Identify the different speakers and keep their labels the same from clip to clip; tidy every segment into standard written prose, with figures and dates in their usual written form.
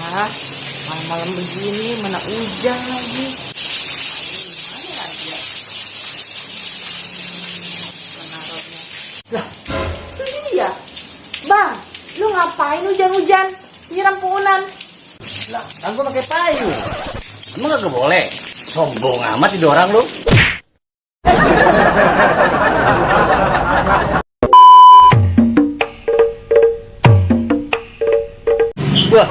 Speaker 1: malam-malam begini mana hujan lagi. Mana aja menaruhnya. Lah, itu dia. Bang, lu ngapain hujan-hujan nyiram punan?
Speaker 2: Lah, kan gua pakai payung. Emang gak boleh? Sombong amat jadi orang lu. Wah,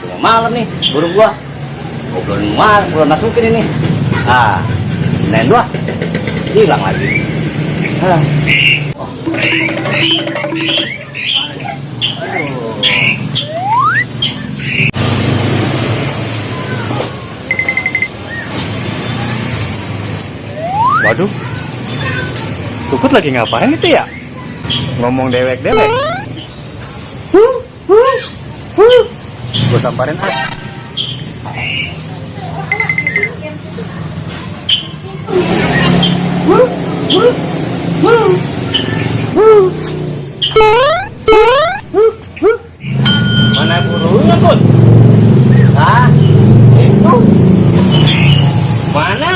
Speaker 2: udah malam nih, burung gua. Gua belum masukin ini. Ah, lain dua, hilang lagi. Ah. Oh.
Speaker 3: Waduh, Tukut lagi ngapain itu ya? Ngomong dewek-dewek. Gue samperin ah.
Speaker 2: Mana burungnya, Kun? Ah, itu. Mana?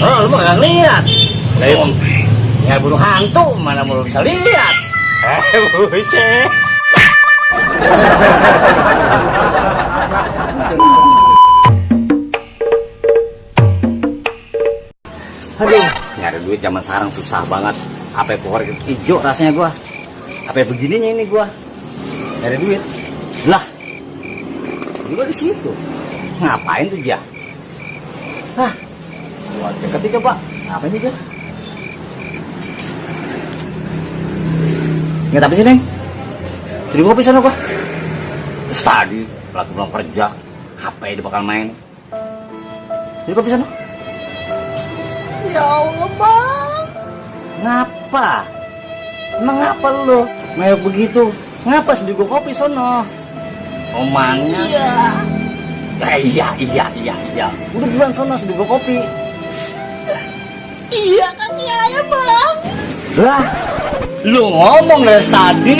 Speaker 2: Oh, lu mah gak lihat. Ya burung hantu, mana lu bisa lihat?
Speaker 3: Buset.
Speaker 2: Aduh, nyari duit zaman sekarang susah banget. Apa pohon hijau rasanya gua. Apa begininya ini gua. Nyari duit. Lah. Gua di situ. Ngapain tuh dia? Hah. Buat ketiga, Pak. Apa sih dia? Nggak tapi sih, Neng. Jadi kopi sana gua. Terus tadi lagi pulang kerja, HP dia bakal main. Jadi kopi sana.
Speaker 1: Ya Allah, Bang.
Speaker 2: Ngapa? Emang ngapa lu? Mayok begitu. Ngapa sedih gua kopi sono? Omangnya.
Speaker 1: Iya.
Speaker 2: Iya. Udah bulan sono sedih gua kopi.
Speaker 1: Iya kan ya, Bang.
Speaker 2: Lah, lu ngomong dari tadi.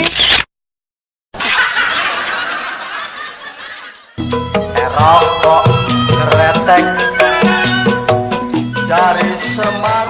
Speaker 3: Rokok keretek dari semak.